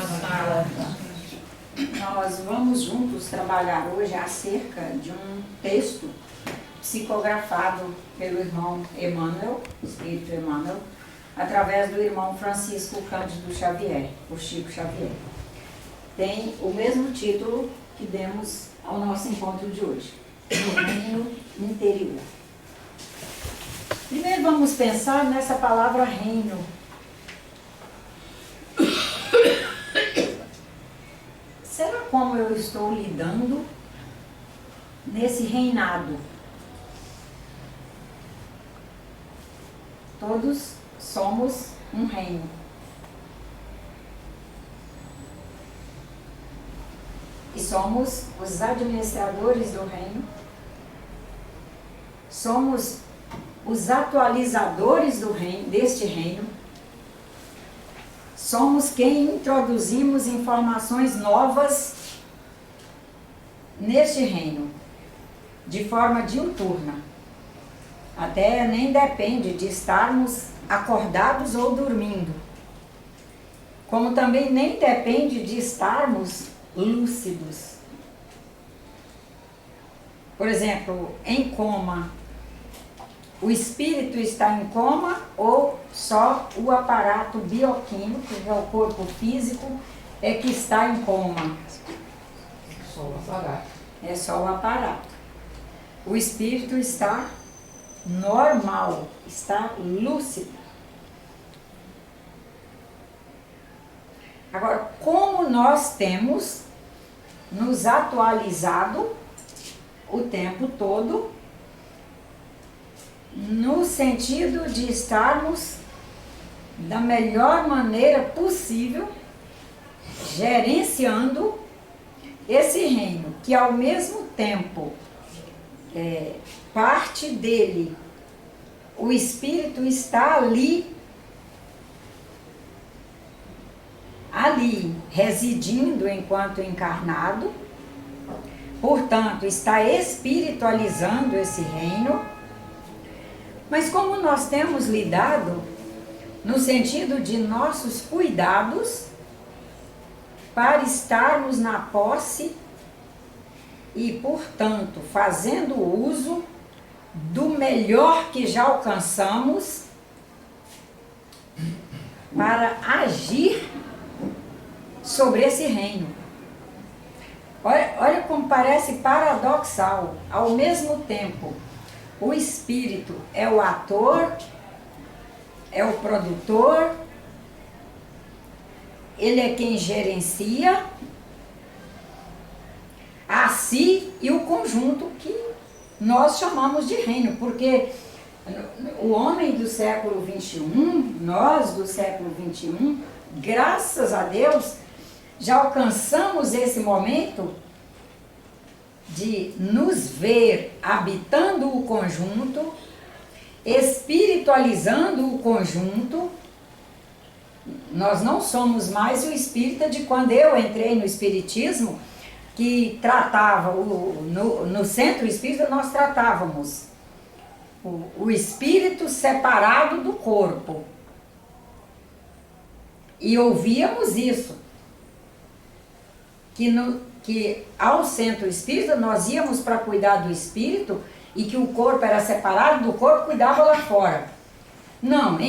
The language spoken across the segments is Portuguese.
sala. Nós vamos juntos trabalhar hoje acerca de um texto psicografado pelo irmão Emmanuel, Espírito Emmanuel, através do irmão Francisco Cândido Xavier, o Chico Xavier. Tem o mesmo título que demos ao nosso encontro de hoje, o reino interior. Primeiro vamos pensar nessa palavra reino. Será como eu estou lidando nesse reinado? Todos somos um reino. E somos os administradores do reino. Somos os atualizadores do reino, deste reino. Somos quem introduzimos informações novas neste reino, de forma diuturna. Até nem depende de estarmos acordados ou dormindo. Como também nem depende de estarmos lúcidos. Por exemplo, em coma. O espírito está em coma ou só o aparato bioquímico, que é o corpo físico, é que está em coma? Só o aparato. É só o aparato. O espírito está normal, está lúcido. Agora, como nós temos nos atualizado o tempo todo, no sentido de estarmos da melhor maneira possível gerenciando esse reino, que ao mesmo tempo parte dele, o espírito está ali residindo enquanto encarnado, portanto está espiritualizando esse reino. Mas como nós temos lidado no sentido de nossos cuidados para estarmos na posse e, portanto, fazendo uso do melhor que já alcançamos para agir sobre esse reino. Olha como parece paradoxal, ao mesmo tempo. O espírito é o ator, é o produtor, ele é quem gerencia a si e o conjunto que nós chamamos de reino, porque o homem do século XXI, nós do século XXI, graças a Deus, já alcançamos esse momento de nos ver habitando o conjunto, espiritualizando o conjunto. Nós não somos mais o espírita de quando eu entrei no espiritismo, que tratava, no centro espírita nós tratávamos o espírito separado do corpo. E ouvíamos isso, que ao centro espírita nós íamos para cuidar do espírito e que o corpo era separado do corpo, cuidava lá fora. Não,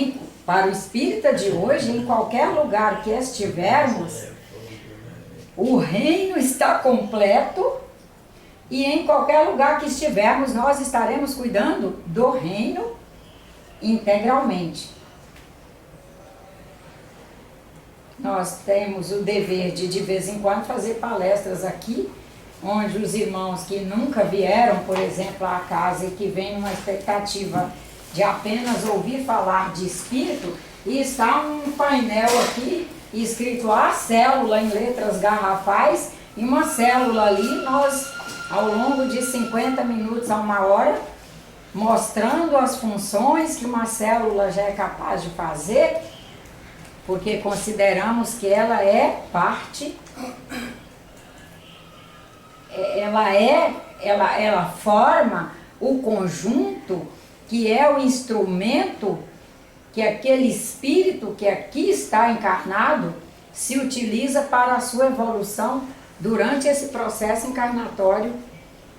para o espírita de hoje, em qualquer lugar que estivermos, o reino está completo e em qualquer lugar que estivermos nós estaremos cuidando do reino integralmente. Nós temos o dever de vez em quando, fazer palestras aqui, onde os irmãos que nunca vieram, por exemplo, à casa e que vêm numa expectativa de apenas ouvir falar de espírito, e está um painel aqui, escrito a célula em letras garrafais, e uma célula ali, nós, ao longo de 50 minutos a uma hora, mostrando as funções que uma célula já é capaz de fazer, porque consideramos que ela é parte, ela forma o conjunto que é o instrumento que aquele espírito que aqui está encarnado se utiliza para a sua evolução durante esse processo encarnatório,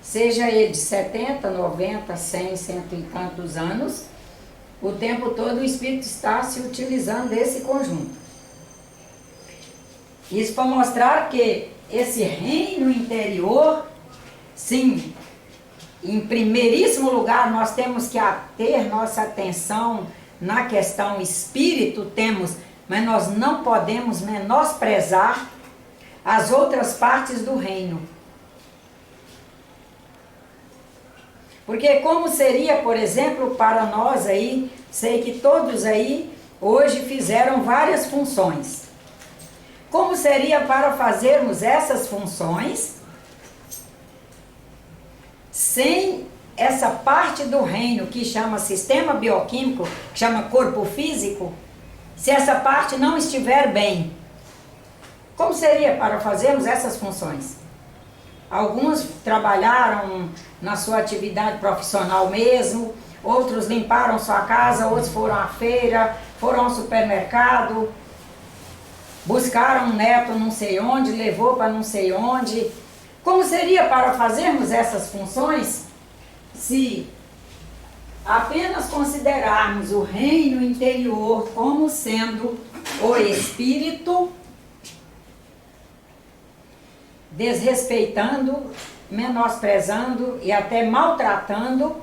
seja ele de 70, 90, 100, cento e tantos anos, o tempo todo o espírito está se utilizando desse conjunto. Isso para mostrar que esse reino interior, sim, em primeiríssimo lugar nós temos que ter nossa atenção na questão espírito, mas nós não podemos menosprezar as outras partes do reino. Porque como seria, por exemplo, para nós aí, sei que todos aí hoje fizeram várias funções. Como seria para fazermos essas funções sem essa parte do reino que chama sistema bioquímico, que chama corpo físico, se essa parte não estiver bem? Como seria para fazermos essas funções? Alguns trabalharam na sua atividade profissional mesmo, outros limparam sua casa, outros foram à feira, foram ao supermercado, buscaram um neto não sei onde, levou para não sei onde. Como seria para fazermos essas funções se apenas considerarmos o reino interior como sendo o espírito, desrespeitando, menosprezando e até maltratando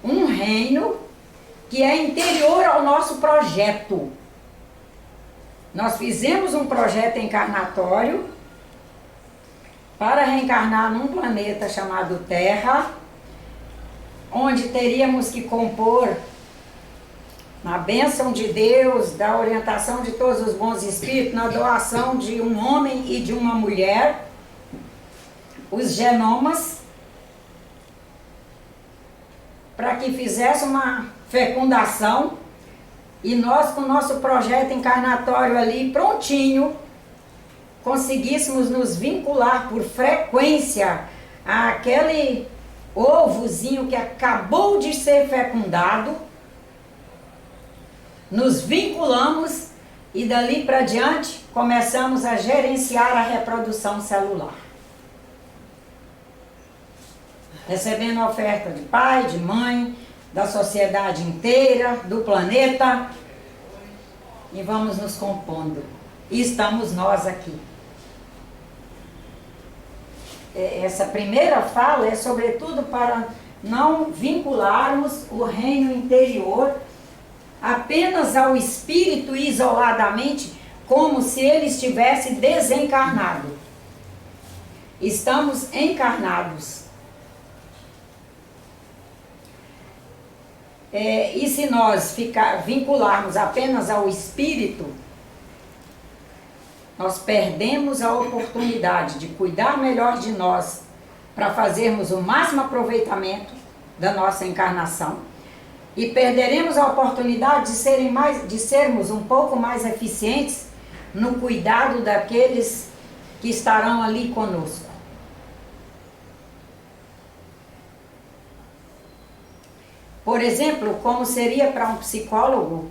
um reino que é interior ao nosso projeto? Nós fizemos um projeto encarnatório para reencarnar num planeta chamado Terra, onde teríamos que compor, na bênção de Deus, da orientação de todos os bons espíritos, na doação de um homem e de uma mulher, os genomas, para que fizesse uma fecundação e nós, com o nosso projeto encarnatório ali prontinho, conseguíssemos nos vincular por frequência àquele ovozinho que acabou de ser fecundado, nos vinculamos e dali para diante começamos a gerenciar a reprodução celular. Recebendo a oferta de pai, de mãe, da sociedade inteira, do planeta, e vamos nos compondo. E estamos nós aqui. Essa primeira fala é sobretudo para não vincularmos o reino interior apenas ao espírito isoladamente, como se ele estivesse desencarnado. Estamos encarnados. E se nós vincularmos apenas ao espírito, nós perdemos a oportunidade de cuidar melhor de nós para fazermos o máximo aproveitamento da nossa encarnação e perderemos a oportunidade de sermos um pouco mais eficientes no cuidado daqueles que estarão ali conosco. Por exemplo, como seria para um psicólogo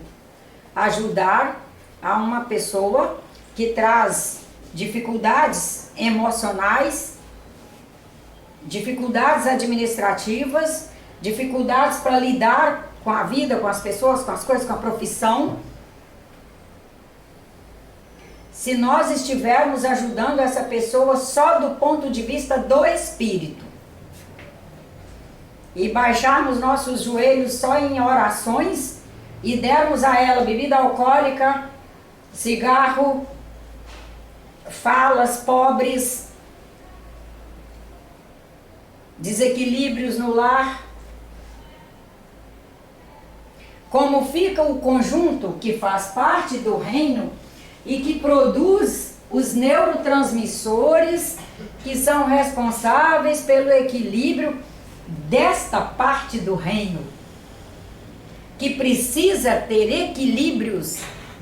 ajudar a uma pessoa que traz dificuldades emocionais, dificuldades administrativas, dificuldades para lidar com a vida, com as pessoas, com as coisas, com a profissão. Se nós estivermos ajudando essa pessoa só do ponto de vista do espírito e baixarmos nossos joelhos só em orações e dermos a ela bebida alcoólica, cigarro, falas pobres, desequilíbrios no lar, como fica o conjunto que faz parte do reino e que produz os neurotransmissores que são responsáveis pelo equilíbrio desta parte do reino, que precisa ter equilíbrios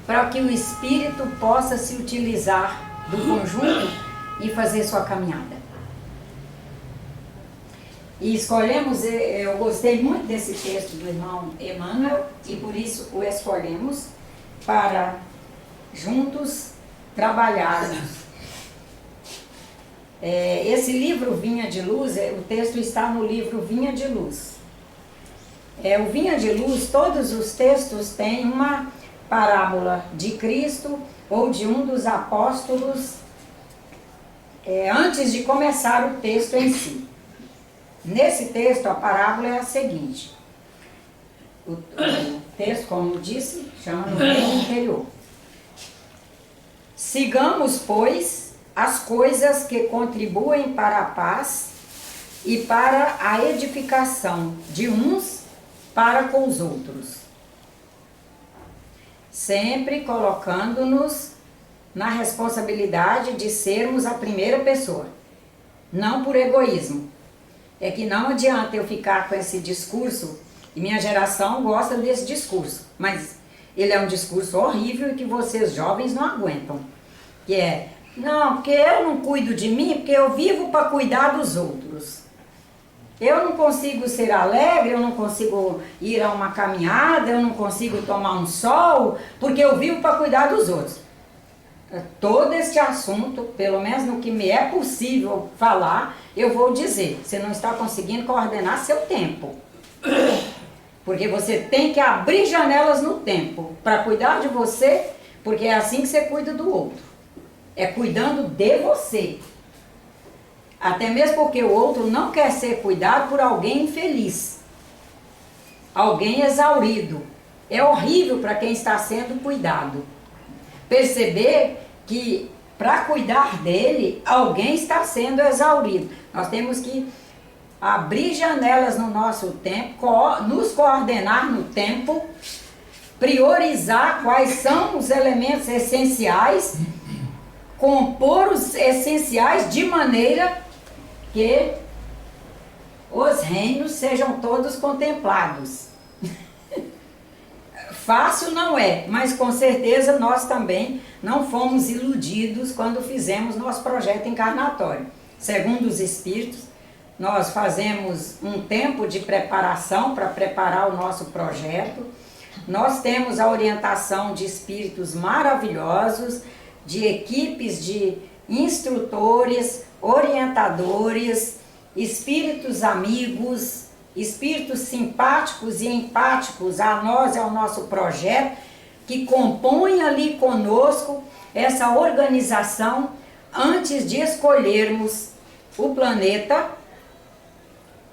para que o espírito possa se utilizar do conjunto e fazer sua caminhada. E escolhemos, eu gostei muito desse texto do irmão Emmanuel, e por isso o escolhemos para juntos trabalharmos. Esse livro Vinha de Luz, o texto está no livro Vinha de Luz. O Vinha de Luz, todos os textos têm uma parábola de Cristo ou de um dos apóstolos antes de começar o texto em si. Nesse texto, a parábola é a seguinte. O texto, como eu disse, chama no reino interior. Sigamos, pois, as coisas que contribuem para a paz e para a edificação de uns para com os outros, sempre colocando-nos na responsabilidade de sermos a primeira pessoa, não por egoísmo. É que não adianta eu ficar com esse discurso, e minha geração gosta desse discurso, mas ele é um discurso horrível e que vocês jovens não aguentam, que é, não, porque eu não cuido de mim, porque eu vivo para cuidar dos outros. Eu não consigo ser alegre, eu não consigo ir a uma caminhada, eu não consigo tomar um sol, porque eu vivo para cuidar dos outros. Todo este assunto, pelo menos no que me é possível falar, eu vou dizer, você não está conseguindo coordenar seu tempo. Porque você tem que abrir janelas no tempo para cuidar de você, porque é assim que você cuida do outro. É cuidando de você. Até mesmo porque o outro não quer ser cuidado por alguém infeliz, alguém exaurido. É horrível para quem está sendo cuidado perceber que para cuidar dele, alguém está sendo exaurido. Nós temos que abrir janelas no nosso tempo, nos coordenar no tempo, priorizar quais são os elementos essenciais, compor os essenciais de maneira que os reinos sejam todos contemplados. Fácil não é, mas com certeza nós também não fomos iludidos quando fizemos nosso projeto encarnatório. Segundo os Espíritos, nós fazemos um tempo de preparação para preparar o nosso projeto. Nós temos a orientação de espíritos maravilhosos, de equipes de instrutores, orientadores, espíritos amigos, espíritos simpáticos e empáticos a nós e ao nosso projeto, que compõem ali conosco essa organização antes de escolhermos o planeta.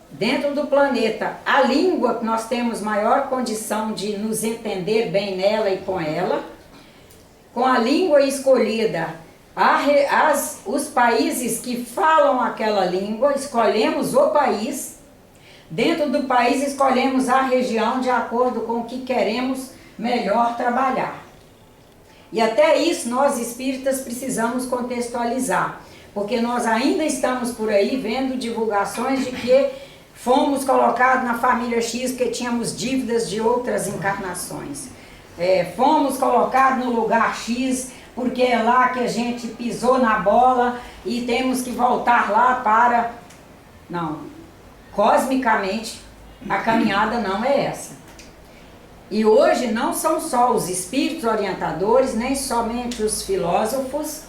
Dentro do planeta, a língua que nós temos maior condição de nos entender bem nela e com ela, com a língua escolhida, os países que falam aquela língua, escolhemos o país. Dentro do país escolhemos a região de acordo com o que queremos melhor trabalhar. E até isso nós espíritas precisamos contextualizar, porque nós ainda estamos por aí vendo divulgações de que fomos colocados na família X porque tínhamos dívidas de outras encarnações. Fomos colocados no lugar X porque é lá que a gente pisou na bola e temos que voltar lá para... Não, cosmicamente a caminhada não é essa. E hoje não são só os espíritos orientadores, nem somente os filósofos.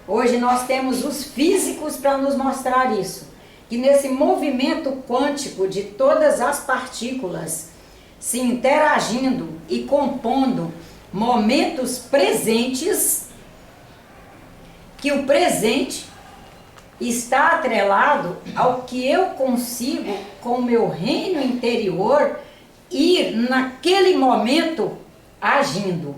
Hoje nós temos os físicos para nos mostrar isso. Que nesse movimento quântico de todas as partículas se interagindo e compondo momentos presentes, que o presente está atrelado ao que eu consigo, com o meu reino interior, ir naquele momento agindo.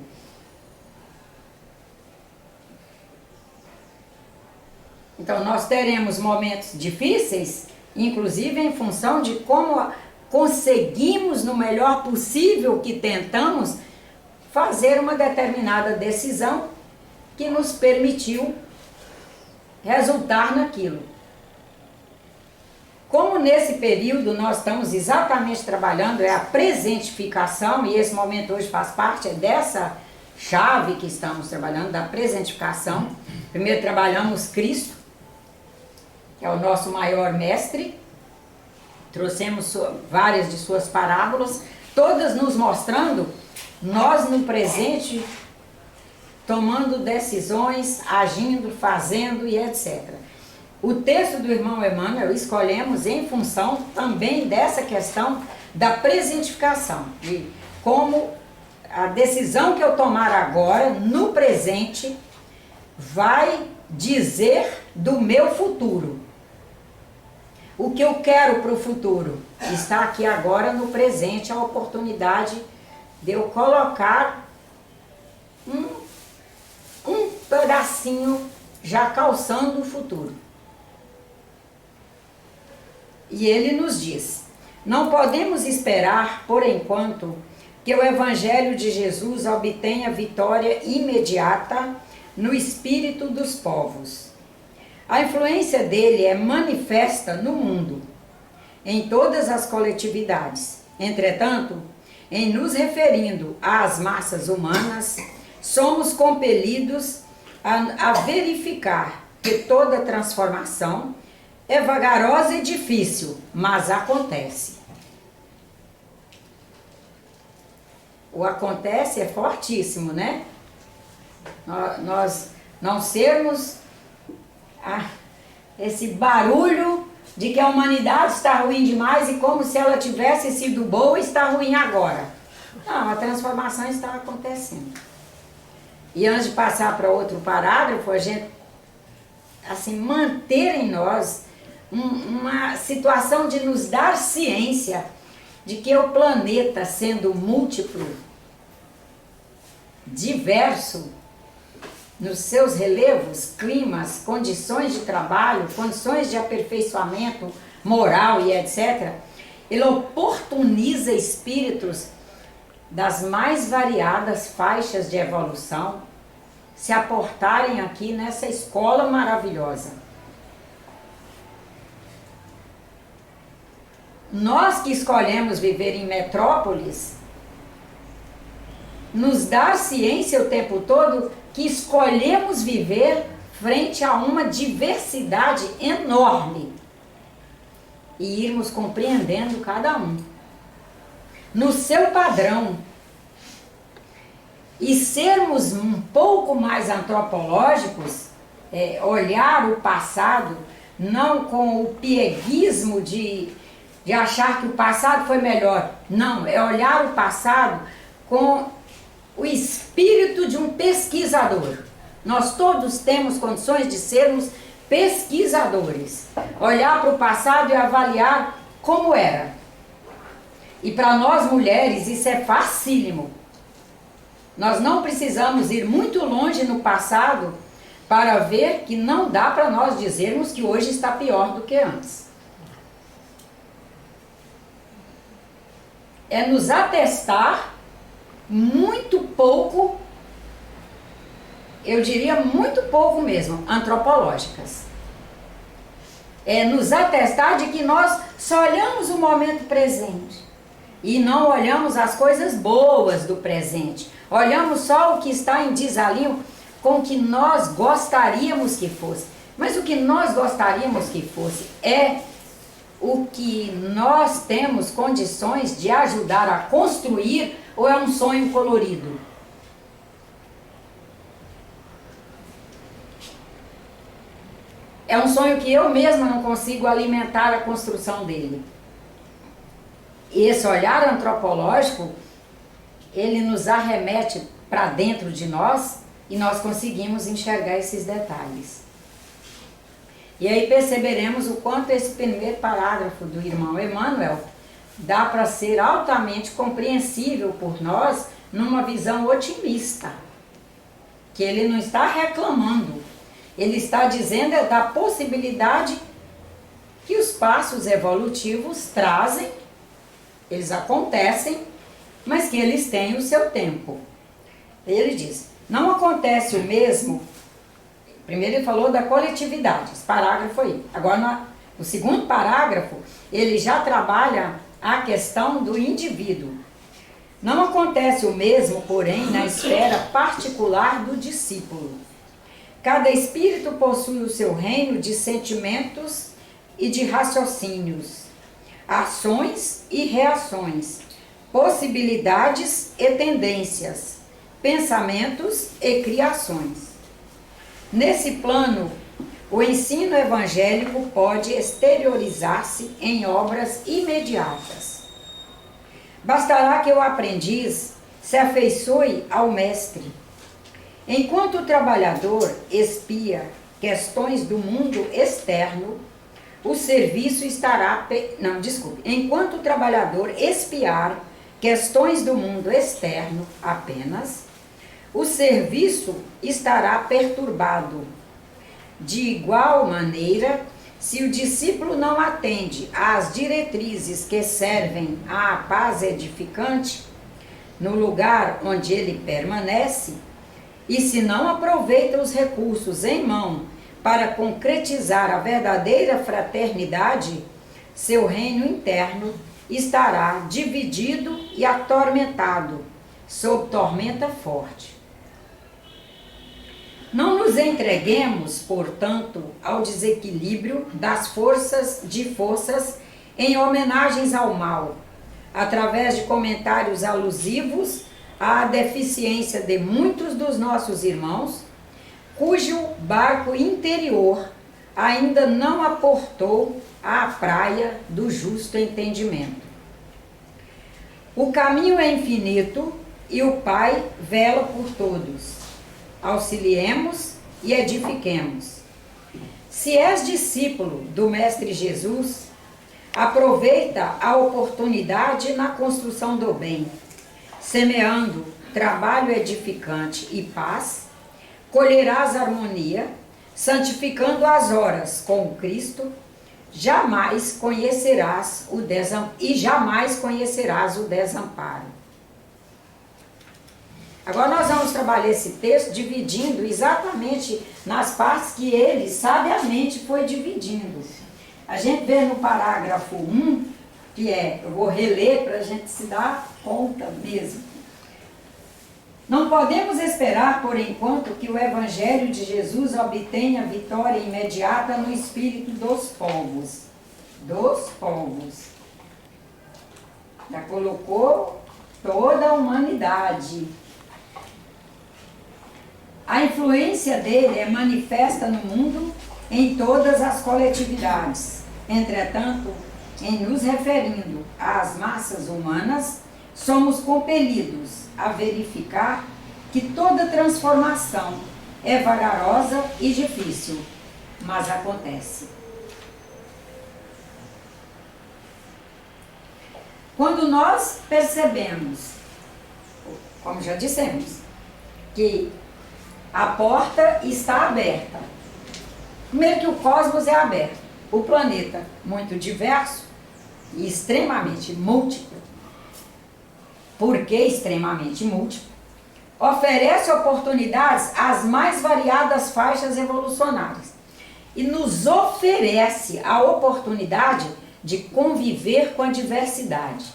Então nós teremos momentos difíceis, inclusive em função de como conseguimos, no melhor possível que tentamos, fazer uma determinada decisão que nos permitiu resultar naquilo. Como nesse período nós estamos exatamente trabalhando, é a presentificação, e esse momento hoje faz parte dessa chave que estamos trabalhando, da presentificação. Primeiro trabalhamos Cristo, que é o nosso maior mestre, trouxemos várias de suas parábolas, todas nos mostrando, nós no presente, tomando decisões, agindo, fazendo e etc. O texto do irmão Emmanuel escolhemos em função também dessa questão da presentificação, de como a decisão que eu tomar agora, no presente, vai dizer do meu futuro. O que eu quero para o futuro está aqui agora no presente, a oportunidade de eu colocar um pedacinho já calçando o futuro. E ele nos diz: não podemos esperar, por enquanto, que o Evangelho de Jesus obtenha vitória imediata no espírito dos povos. A influência dele é manifesta no mundo, em todas as coletividades. Entretanto, em nos referindo às massas humanas, somos compelidos a verificar que toda transformação é vagarosa e difícil, mas acontece. O acontece é fortíssimo, né? Nós não sermos esse barulho de que a humanidade está ruim demais e como se ela tivesse sido boa e está ruim agora. Não, a transformação está acontecendo. E antes de passar para outro parágrafo, a gente assim, manter em nós uma situação de nos dar ciência de que o planeta, sendo múltiplo, diverso, nos seus relevos, climas, condições de trabalho, condições de aperfeiçoamento moral e etc., ele oportuniza espíritos das mais variadas faixas de evolução se aportarem aqui nessa escola maravilhosa. Nós que escolhemos viver em metrópoles, nos dá ciência o tempo todo que escolhemos viver frente a uma diversidade enorme e irmos compreendendo cada um no seu padrão e sermos um pouco mais antropológicos, olhar o passado não com o pieguismo de achar que o passado foi melhor, não, é olhar o passado com o espírito de um pesquisador. Nós todos temos condições de sermos pesquisadores, olhar para o passado e avaliar como era. E para nós mulheres isso é facílimo. Nós não precisamos ir muito longe no passado para ver que não dá para nós dizermos que hoje está pior do que antes. É nos atestar muito pouco, eu diria muito pouco mesmo, antropológicas. É nos atestar de que nós só olhamos o momento presente e não olhamos as coisas boas do presente. Olhamos só o que está em desalinho com o que nós gostaríamos que fosse. Mas o que nós gostaríamos que fosse é o que nós temos condições de ajudar a construir, ou é um sonho colorido? É um sonho que eu mesma não consigo alimentar a construção dele. E esse olhar antropológico, ele nos arremete para dentro de nós e nós conseguimos enxergar esses detalhes. E aí perceberemos o quanto esse primeiro parágrafo do irmão Emmanuel dá para ser altamente compreensível por nós numa visão otimista. Que ele não está reclamando, ele está dizendo da possibilidade que os passos evolutivos trazem, eles acontecem, mas que eles têm o seu tempo. Ele diz, não acontece o mesmo. Primeiro ele falou da coletividade, esse parágrafo aí. Agora, no segundo parágrafo, ele já trabalha a questão do indivíduo. Não acontece o mesmo, porém, na esfera particular do discípulo. Cada espírito possui o seu reino de sentimentos e de raciocínios, ações e reações, possibilidades e tendências, pensamentos e criações. Nesse plano, o ensino evangélico pode exteriorizar-se em obras imediatas. Bastará que o aprendiz se afeiçoe ao mestre. Enquanto o trabalhador espia questões do mundo externo, o serviço estará... Enquanto o trabalhador espiar questões do mundo externo apenas, o serviço estará perturbado. De igual maneira, se o discípulo não atende às diretrizes que servem à paz edificante, no lugar onde ele permanece, e se não aproveita os recursos em mão para concretizar a verdadeira fraternidade, seu reino interno estará dividido e atormentado, sob tormenta forte. Não nos entreguemos, portanto, ao desequilíbrio das forças em homenagens ao mal, através de comentários alusivos à deficiência de muitos dos nossos irmãos, cujo barco interior ainda não aportou à praia do justo entendimento. O caminho é infinito e o Pai vela por todos. Auxiliemos e edifiquemos. Se és discípulo do Mestre Jesus, aproveita a oportunidade na construção do bem, semeando trabalho edificante e paz, colherás harmonia, santificando as horas com Cristo, jamais conhecerás o desamparo. Agora nós vamos trabalhar esse texto dividindo exatamente nas partes que ele sabiamente foi dividindo. A gente vê no parágrafo 1, que eu vou reler para a gente se dar conta mesmo. Não podemos esperar, por enquanto, que o Evangelho de Jesus obtenha vitória imediata no espírito dos povos. Dos povos. Já colocou toda a humanidade. A influência dele é manifesta no mundo em todas as coletividades. Entretanto, em nos referindo às massas humanas, somos compelidos a verificar que toda transformação é vagarosa e difícil, mas acontece. Quando nós percebemos, como já dissemos, que a porta está aberta. Primeiro que o cosmos é aberto. O planeta, muito diverso e extremamente múltiplo. Por que extremamente múltiplo? Oferece oportunidades às mais variadas faixas evolucionárias. E nos oferece a oportunidade de conviver com a diversidade.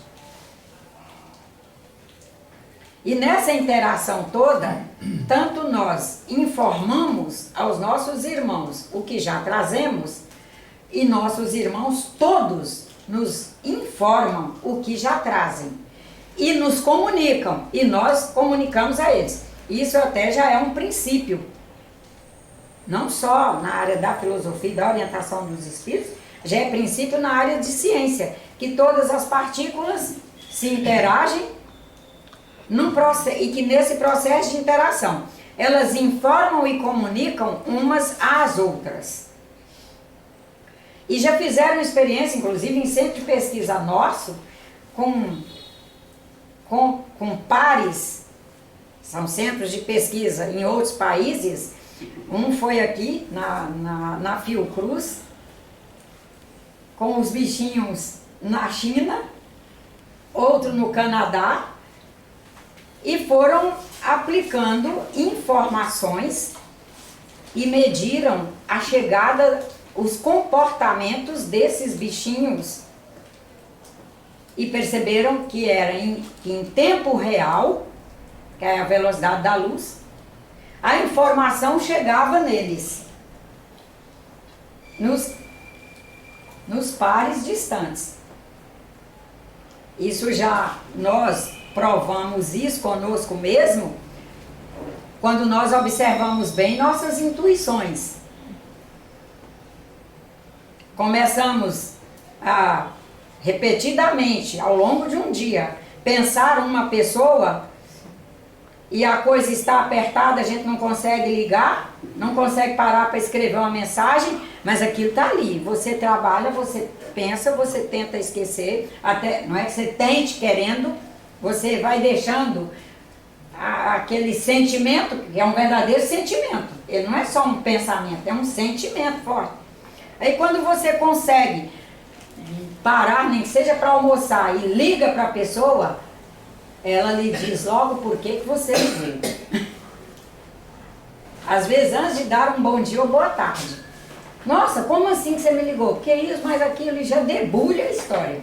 E nessa interação toda, tanto nós informamos aos nossos irmãos o que já trazemos, e nossos irmãos todos nos informam o que já trazem. E nos comunicam, e nós comunicamos a eles. Isso até já é um princípio. Não só na área da filosofia e da orientação dos espíritos, já é princípio na área de ciência, que todas as partículas se interagem e que nesse processo de interação elas informam e comunicam umas às outras. E já fizeram experiência, inclusive em centro de pesquisa nosso, com pares, são centros de pesquisa em outros países. Um foi aqui na Fiocruz, com os bichinhos na China, outro no Canadá, e foram aplicando informações e mediram a chegada, os comportamentos desses bichinhos e perceberam que era em tempo real, que é a velocidade da luz, a informação chegava neles, nos pares distantes. Isso já nós provamos isso conosco mesmo, quando nós observamos bem nossas intuições. Começamos a, repetidamente, ao longo de um dia, pensar uma pessoa e a coisa está apertada, a gente não consegue ligar, não consegue parar para escrever uma mensagem, mas aquilo está ali. Você trabalha, você pensa, você tenta esquecer, até não é que você tente querendo, você vai deixando aquele sentimento, que é um verdadeiro sentimento. Ele não é só um pensamento, é um sentimento forte. Aí quando você consegue parar, nem que seja para almoçar, e liga para a pessoa, ela lhe diz logo por que você ligou. Às vezes antes de dar um bom dia ou boa tarde. Nossa, como assim que você me ligou? Que isso, mas aquilo, já debulha a história.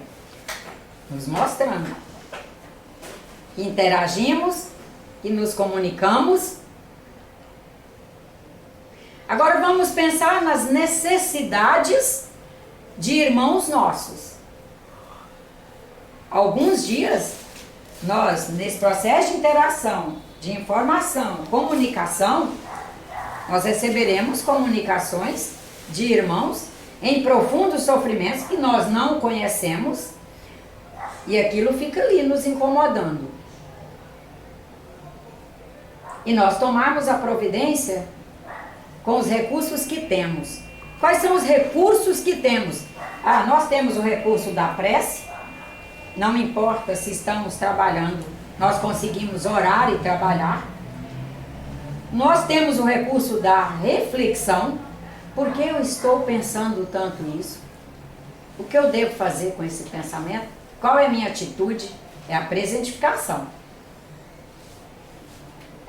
Nos mostrando. Interagimos e nos comunicamos. Agora vamos pensar nas necessidades de irmãos nossos. Alguns dias, nós, nesse processo de interação, de informação, comunicação, nós receberemos comunicações de irmãos em profundos sofrimentos que nós não conhecemos e aquilo fica ali nos incomodando. E nós tomarmos a providência com os recursos que temos. Quais são os recursos que temos? Nós temos o recurso da prece. Não importa se estamos trabalhando, nós conseguimos orar e trabalhar. Nós temos o recurso da reflexão. Por que eu estou pensando tanto isso? O que eu devo fazer com esse pensamento? Qual é a minha atitude? É a presentificação.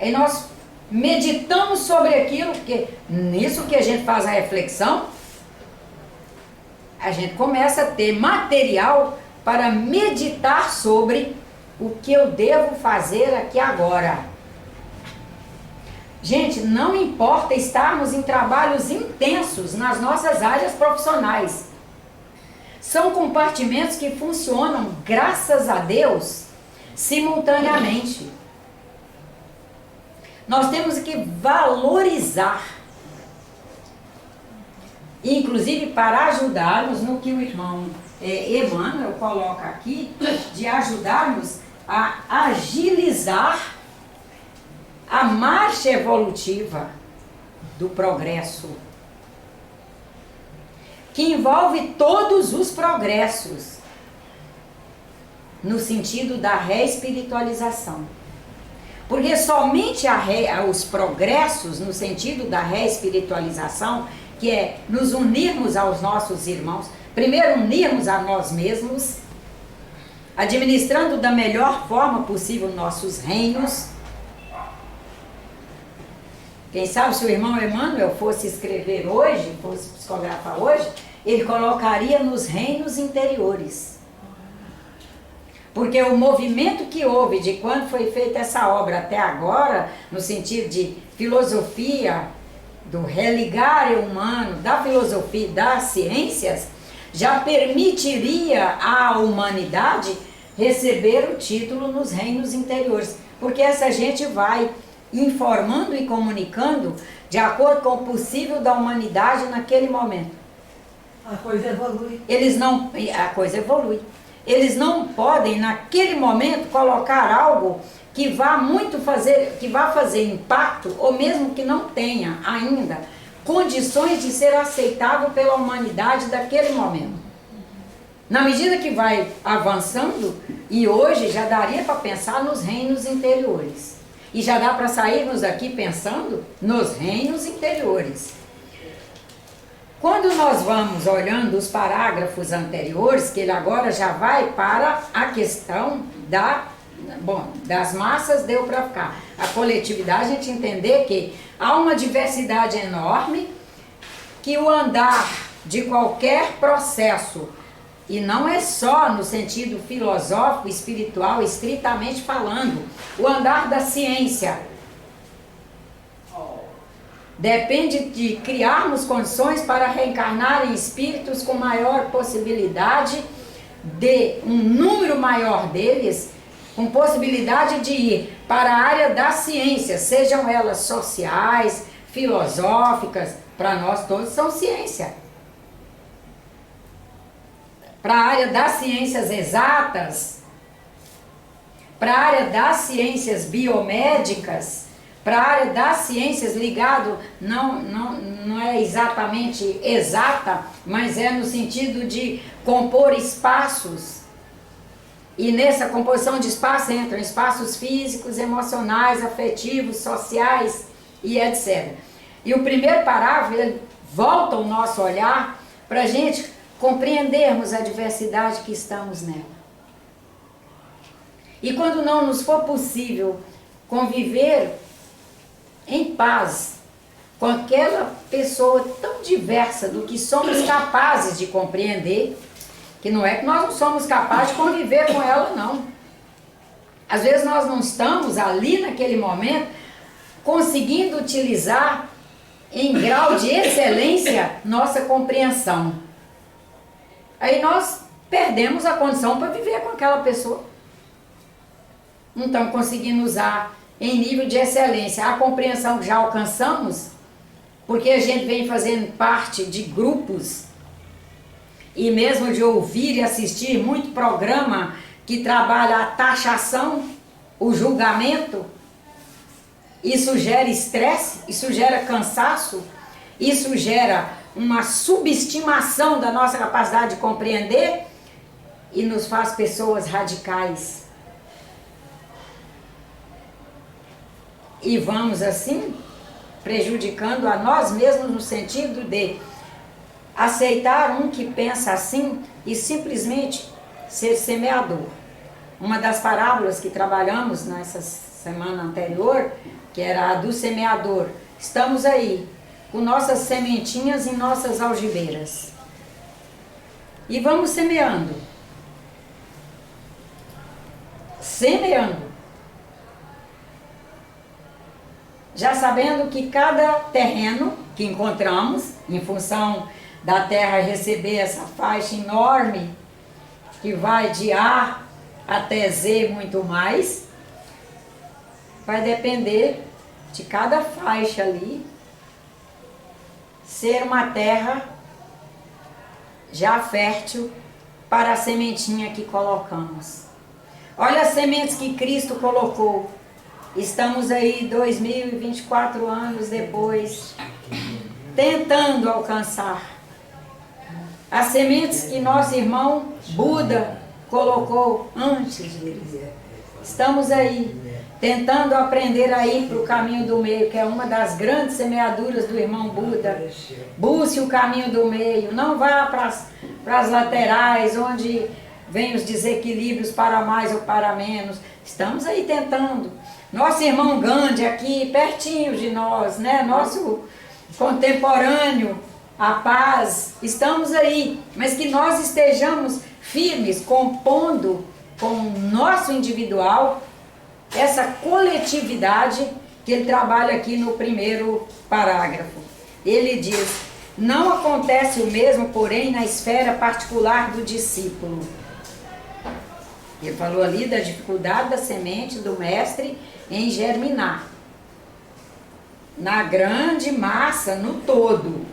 Aí nós meditamos sobre aquilo, porque nisso que a gente faz a reflexão, a gente começa a ter material para meditar sobre o que eu devo fazer aqui agora. Gente, não importa estarmos em trabalhos intensos nas nossas áreas profissionais. São compartimentos que funcionam, graças a Deus, simultaneamente. Nós temos que valorizar, inclusive para ajudarmos no que o irmão Emmanuel coloca aqui, de ajudarmos a agilizar a marcha evolutiva do progresso, que envolve todos os progressos, no sentido da reespiritualização. Porque somente os progressos, no sentido da reespiritualização, que é nos unirmos aos nossos irmãos, primeiro unirmos a nós mesmos, administrando da melhor forma possível nossos reinos. Quem sabe se o irmão Emmanuel fosse escrever hoje, fosse psicografar hoje, ele colocaria nos reinos interiores. Porque o movimento que houve de quando foi feita essa obra até agora, no sentido de filosofia, do religar humano, da filosofia, das ciências, já permitiria à humanidade receber o título nos reinos interiores. Porque essa gente vai informando e comunicando de acordo com o possível da humanidade naquele momento. A coisa evolui. A coisa evolui. Eles não podem, naquele momento, colocar algo que vá fazer impacto, ou mesmo que não tenha ainda condições de ser aceitável pela humanidade daquele momento. Na medida que vai avançando, e hoje já daria para pensar nos reinos interiores. E já dá para sairmos daqui pensando nos reinos interiores. Quando nós vamos olhando os parágrafos anteriores, que ele agora já vai para a questão das massas, deu para ficar. A coletividade, a gente entender que há uma diversidade enorme, que o andar de qualquer processo, e não é só no sentido filosófico, espiritual, estritamente falando, o andar da ciência depende de criarmos condições para reencarnar em espíritos com maior possibilidade de um número maior deles com possibilidade de ir para a área das ciências, sejam elas sociais, filosóficas, para nós todos são ciência. Para a área das ciências exatas, para a área das ciências biomédicas, para a área das ciências ligado, não é exatamente exata, mas é no sentido de compor espaços. E nessa composição de espaço entram espaços físicos, emocionais, afetivos, sociais e etc. E o primeiro parágrafo, ele volta o nosso olhar para a gente compreendermos a diversidade que estamos nela. E quando não nos for possível conviver em paz com aquela pessoa tão diversa do que somos capazes de compreender, que não é que nós não somos capazes de conviver com ela, não. Às vezes nós não estamos ali naquele momento conseguindo utilizar em grau de excelência nossa compreensão. Aí nós perdemos a condição para viver com aquela pessoa. Não estamos conseguindo usar em nível de excelência a compreensão que já alcançamos, porque a gente vem fazendo parte de grupos e mesmo de ouvir e assistir muito programa que trabalha a taxação, o julgamento. Isso gera estresse, isso gera cansaço, isso gera uma subestimação da nossa capacidade de compreender e nos faz pessoas radicais. E vamos assim prejudicando a nós mesmos no sentido de aceitar um que pensa assim e simplesmente ser semeador. Uma das parábolas que trabalhamos nessa semana anterior, que era a do semeador, estamos aí com nossas sementinhas em nossas algibeiras e vamos semeando, já sabendo que cada terreno que encontramos, em função da terra receber essa faixa enorme, que vai de A até Z muito mais, vai depender de cada faixa ali ser uma terra já fértil para a sementinha que colocamos. Olha as sementes que Cristo colocou. Estamos aí 2024 anos depois, tentando alcançar as sementes que nosso irmão Buda colocou antes dele. Estamos aí, tentando aprender a ir para o caminho do meio, que é uma das grandes semeaduras do irmão Buda. Busque o caminho do meio, não vá para as laterais, onde vem os desequilíbrios para mais ou para menos. Estamos aí tentando. Nosso irmão Gandhi aqui, pertinho de nós, né? Nosso contemporâneo, a paz, estamos aí, mas que nós estejamos firmes, compondo com o nosso individual, essa coletividade que ele trabalha aqui no primeiro parágrafo. Ele diz: não acontece o mesmo, porém, na esfera particular do discípulo. Ele falou ali da dificuldade da semente do mestre em germinar. Na grande massa, no todo,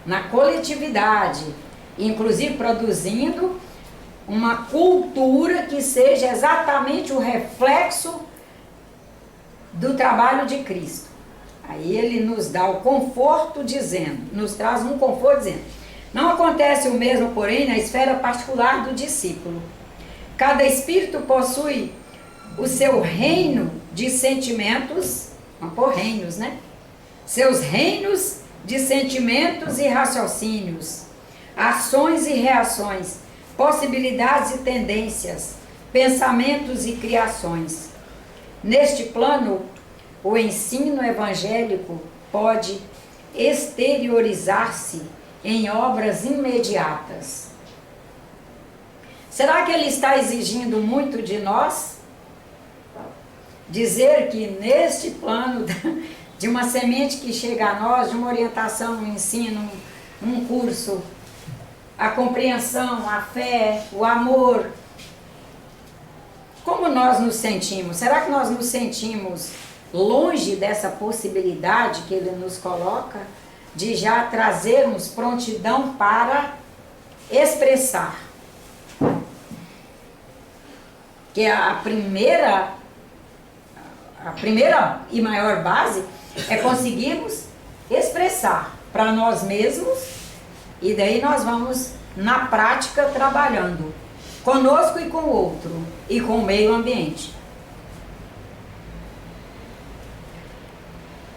na coletividade, inclusive produzindo uma cultura que seja exatamente o reflexo do trabalho de Cristo. Aí ele nos dá o conforto dizendo, nos traz um conforto dizendo: não acontece o mesmo, porém, na esfera particular do discípulo. Cada espírito possui o seu reino de sentimentos, vamos pôr reinos, né? Seus reinos de sentimentos e raciocínios, ações e reações, possibilidades e tendências, pensamentos e criações. Neste plano, o ensino evangélico pode exteriorizar-se em obras imediatas. Será que ele está exigindo muito de nós? Dizer que neste plano de uma semente que chega a nós, de uma orientação, um ensino, um curso, a compreensão, a fé, o amor, Como nós nos sentimos? Será que nós nos sentimos longe dessa possibilidade que ele nos coloca de já trazermos prontidão para expressar? Que é a primeira e maior base é conseguirmos expressar para nós mesmos, e daí nós vamos na prática trabalhando conosco e com o outro e com o meio ambiente.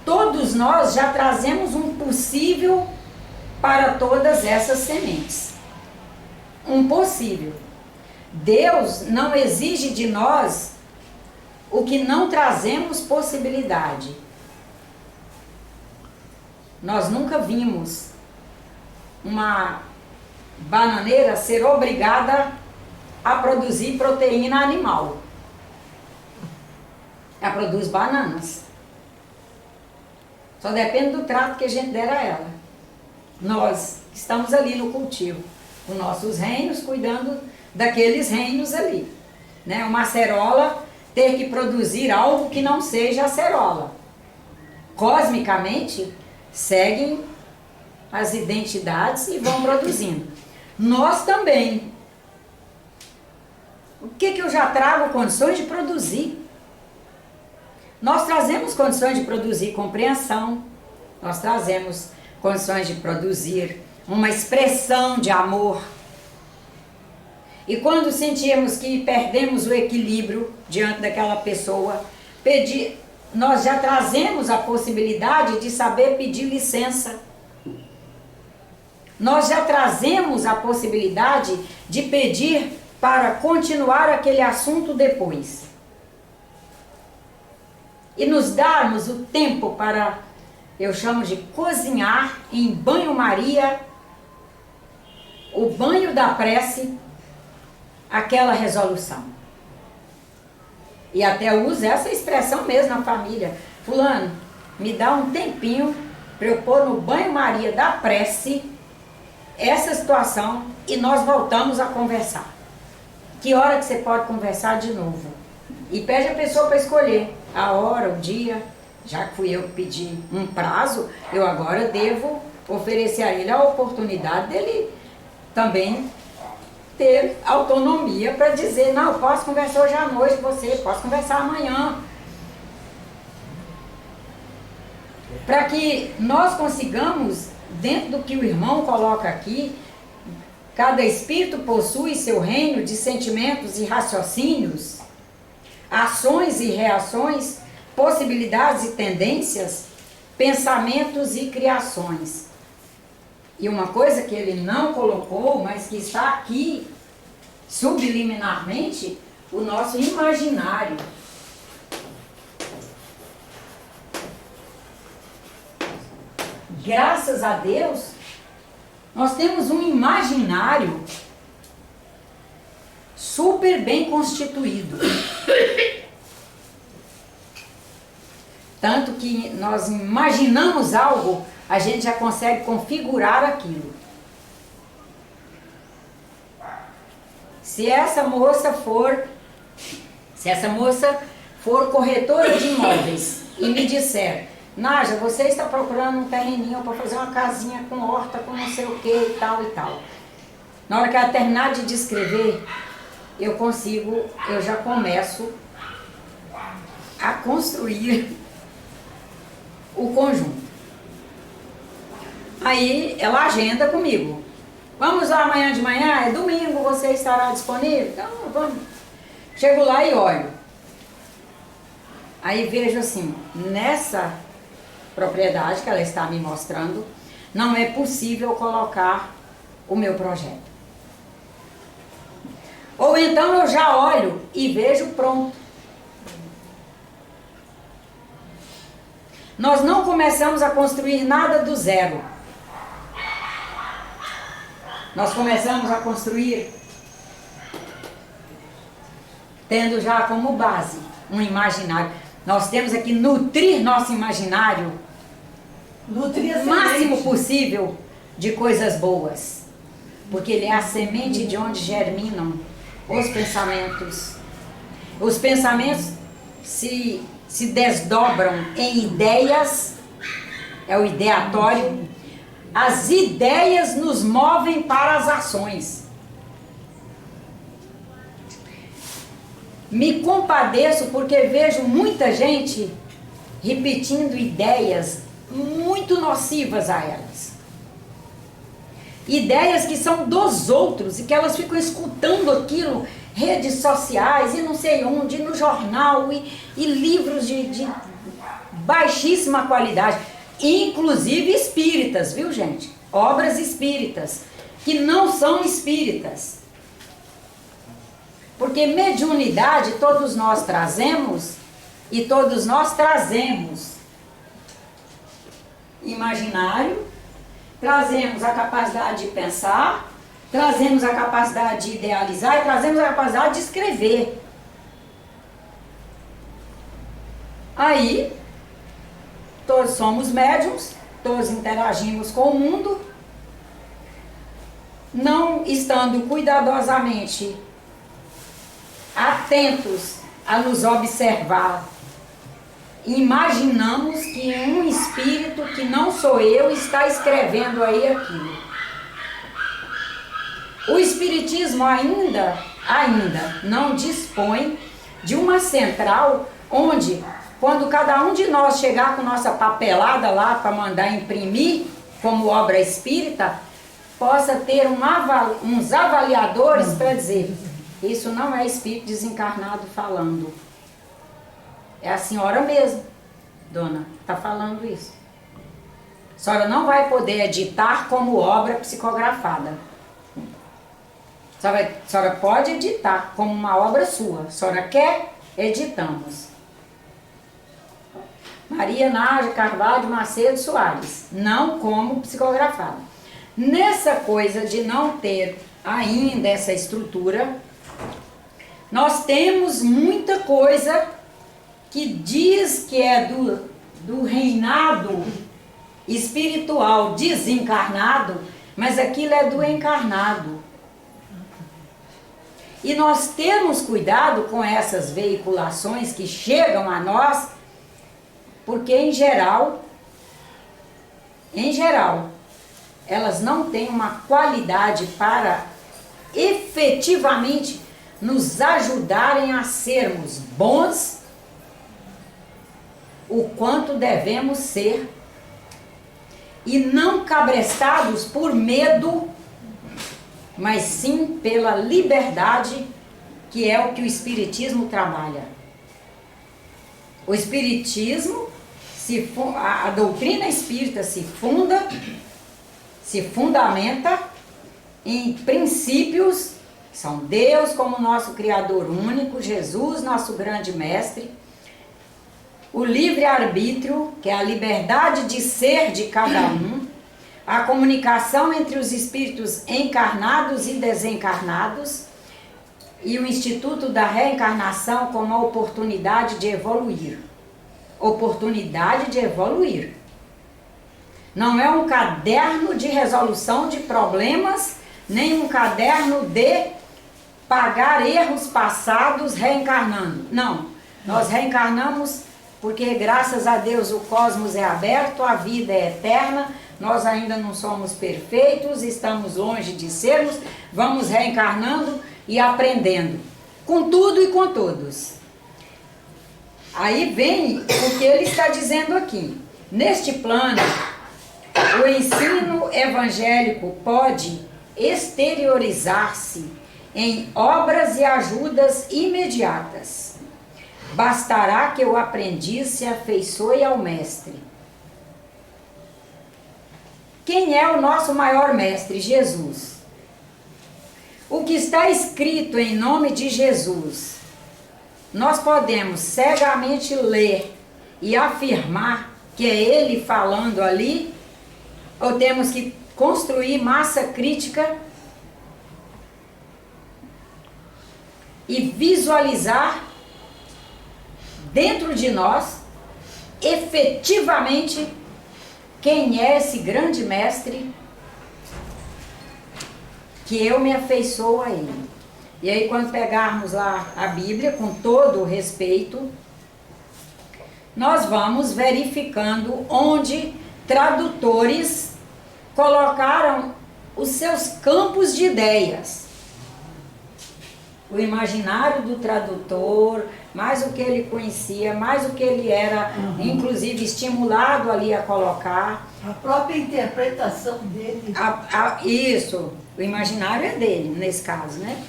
Todos nós já trazemos um possível para todas essas sementes. Um possível. Deus não exige de nós o que não trazemos possibilidade. Nós nunca vimos uma bananeira ser obrigada a produzir proteína animal. Ela produz bananas. Só depende do trato que a gente der a ela. Nós estamos ali no cultivo, com nossos reinos, cuidando daqueles reinos ali. Né? Uma acerola ter que produzir algo que não seja acerola. Cosmicamente, seguem as identidades e vão produzindo. Nós também. O que eu já trago condições de produzir? Nós trazemos condições de produzir compreensão, nós trazemos condições de produzir uma expressão de amor. E quando sentimos que perdemos o equilíbrio diante daquela pessoa, nós já trazemos a possibilidade de saber pedir licença. Nós já trazemos a possibilidade de pedir para continuar aquele assunto depois. E nos darmos o tempo para, eu chamo de cozinhar em banho-maria, o banho da prece, aquela resolução. E até uso essa expressão mesmo na família. Fulano, me dá um tempinho para eu pôr no banho-maria da prece essa situação e nós voltamos a conversar. Que hora que você pode conversar de novo? E pede a pessoa para escolher a hora, o dia. Já que fui eu que pedi um prazo, eu agora devo oferecer a ele a oportunidade dele também ter autonomia para dizer, não, eu posso conversar hoje à noite com você, posso conversar amanhã. Para que nós consigamos, dentro do que o irmão coloca aqui, cada espírito possui seu reino de sentimentos e raciocínios, ações e reações, possibilidades e tendências, pensamentos e criações. E uma coisa que ele não colocou, mas que está aqui subliminarmente, o nosso imaginário. Graças a Deus, nós temos um imaginário super bem constituído. Tanto que nós imaginamos algo, a gente já consegue configurar aquilo. Se essa moça for corretora de imóveis e me disser, Nádia, você está procurando um terreninho para fazer uma casinha com horta, com não sei o que e tal e tal. Na hora que ela terminar de descrever, eu já começo a construir o conjunto. Aí ela agenda comigo. Vamos lá amanhã de manhã? É domingo, você estará disponível? Então, vamos. Chego lá e olho. Aí vejo assim, nessa propriedade que ela está me mostrando, não é possível colocar o meu projeto. Ou então eu já olho e vejo pronto. Nós não começamos a construir nada do zero. Nós começamos a construir tendo já como base um imaginário. Nós temos aqui nutrir nosso imaginário o máximo possível de coisas boas. Porque ele é a semente de onde germinam os pensamentos. Os pensamentos se desdobram em ideias, é o ideatório. As ideias nos movem para as ações. Me compadeço porque vejo muita gente repetindo ideias muito nocivas a elas. Ideias que são dos outros e que elas ficam escutando aquilo, redes sociais e não sei onde, no jornal e livros de baixíssima qualidade, inclusive espíritas, viu gente? Obras espíritas, que não são espíritas. Porque mediunidade todos nós trazemos e todos nós trazemos imaginário, trazemos a capacidade de pensar, trazemos a capacidade de idealizar e trazemos a capacidade de escrever. Aí, todos somos médiums, todos interagimos com o mundo, não estando cuidadosamente atentos a nos observar. Imaginamos que um espírito que não sou eu está escrevendo aí aquilo. O espiritismo ainda não dispõe de uma central onde, quando cada um de nós chegar com nossa papelada lá para mandar imprimir como obra espírita, possa ter uns avaliadores para dizer: isso não é espírito desencarnado falando. É a senhora mesmo, dona, está falando isso. A senhora não vai poder editar como obra psicografada. A senhora pode editar como uma obra sua. A senhora quer? Editamos. Maria Nádia Carvalho Macedo Soares. Não como psicografada. Nessa coisa de não ter ainda essa estrutura, nós temos muita coisa que diz que é do reinado espiritual desencarnado, mas aquilo é do encarnado. E nós temos cuidado com essas veiculações que chegam a nós, porque em geral, elas não têm uma qualidade para efetivamente nos ajudarem a sermos bons o quanto devemos ser, e não cabrestados por medo, mas sim pela liberdade, que é o que o Espiritismo trabalha. O Espiritismo, a doutrina espírita se fundamenta em princípios, são Deus como nosso Criador único, Jesus, nosso grande mestre, o livre-arbítrio, que é a liberdade de ser de cada um, a comunicação entre os espíritos encarnados e desencarnados, e o Instituto da Reencarnação como a oportunidade de evoluir. Oportunidade de evoluir. Não é um caderno de resolução de problemas, nem um caderno de pagar erros passados reencarnando. Não, nós reencarnamos porque graças a Deus o cosmos é aberto, a vida é eterna, nós ainda não somos perfeitos, estamos longe de sermos, vamos reencarnando e aprendendo, com tudo e com todos. Aí vem o que ele está dizendo aqui. Neste plano, o ensino evangélico pode exteriorizar-se em obras e ajudas imediatas. Bastará que o aprendiz se afeiçoe ao mestre. Quem é o nosso maior mestre? Jesus. O que está escrito em nome de Jesus, nós podemos cegamente ler e afirmar que é ele falando ali, ou temos que construir massa crítica e visualizar dentro de nós efetivamente quem é esse grande mestre, que eu me afeiçoo a ele. E aí quando pegarmos lá a Bíblia, com todo o respeito, nós vamos verificando onde tradutores colocaram os seus campos de ideias. O imaginário do tradutor, mais o que ele conhecia, mais o que ele era, inclusive, estimulado ali a colocar. A própria interpretação dele. Isso, o imaginário é dele, nesse caso, né?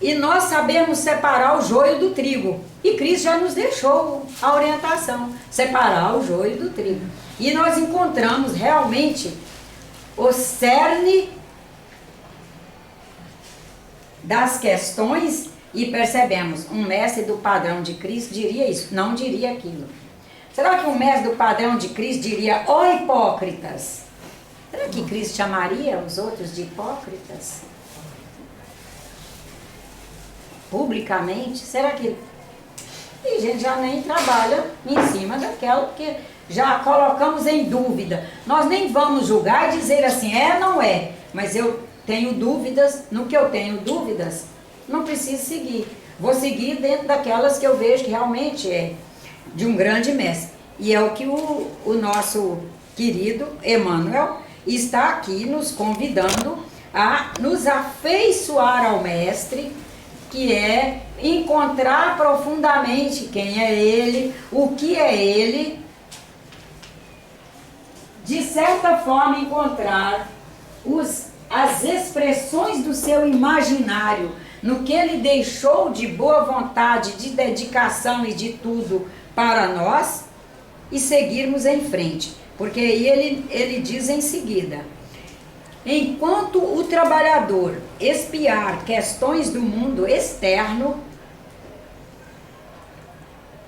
E nós sabemos separar o joio do trigo. E Cristo já nos deixou a orientação, separar o joio do trigo. E nós encontramos realmente o cerne das questões e percebemos, um mestre do padrão de Cristo diria isso, não diria aquilo. Será que um mestre do padrão de Cristo diria, ó hipócritas? Será que Cristo chamaria os outros de hipócritas? Publicamente? Será que... E a gente já nem trabalha em cima daquela, porque já colocamos em dúvida. Nós nem vamos julgar e dizer assim, é, não é. Mas eu tenho dúvidas, no que eu tenho dúvidas, não preciso seguir. Vou seguir dentro daquelas que eu vejo que realmente é de um grande mestre. E é o que o nosso querido Emmanuel está aqui nos convidando a nos afeiçoar ao mestre, que é encontrar profundamente quem é ele, o que é ele, de certa forma encontrar as expressões do seu imaginário, no que ele deixou de boa vontade, de dedicação e de tudo para nós, e seguirmos em frente. Porque aí ele diz em seguida, enquanto o trabalhador espiar questões do mundo externo,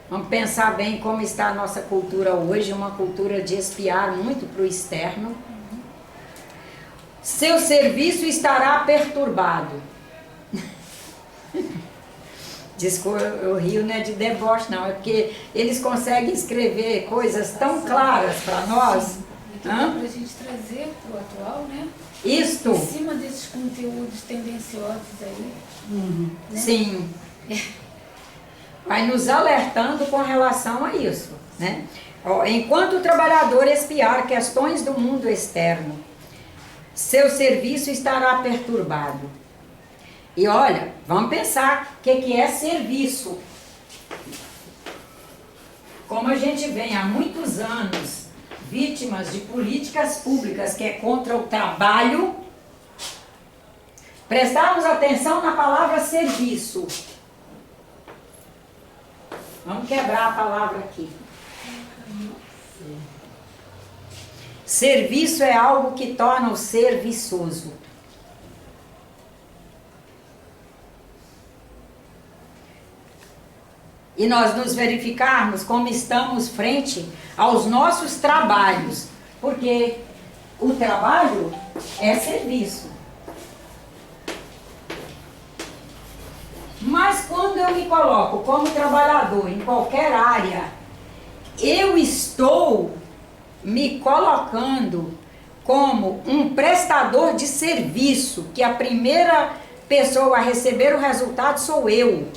vamos pensar bem como está a nossa cultura hoje, uma cultura de espiar muito para o externo, seu serviço estará perturbado. Desculpa, eu rio, não é de deboche não, é porque eles conseguem escrever coisas tão claras para nós. Para a gente trazer para o atual, né? Isto. Em cima desses conteúdos tendenciosos aí. Né? Sim. Vai nos alertando com relação a isso, né? Enquanto o trabalhador espiar questões do mundo externo, seu serviço estará perturbado. E olha, vamos pensar o que é serviço. Como a gente vem há muitos anos vítimas de políticas públicas que é contra o trabalho, prestarmos atenção na palavra serviço. Vamos quebrar a palavra aqui. Serviço é algo que torna o ser viçoso. E nós nos verificarmos como estamos frente aos nossos trabalhos, porque o trabalho é serviço. Mas quando eu me coloco como trabalhador em qualquer área, eu estou me colocando como um prestador de serviço, que a primeira pessoa a receber o resultado sou eu.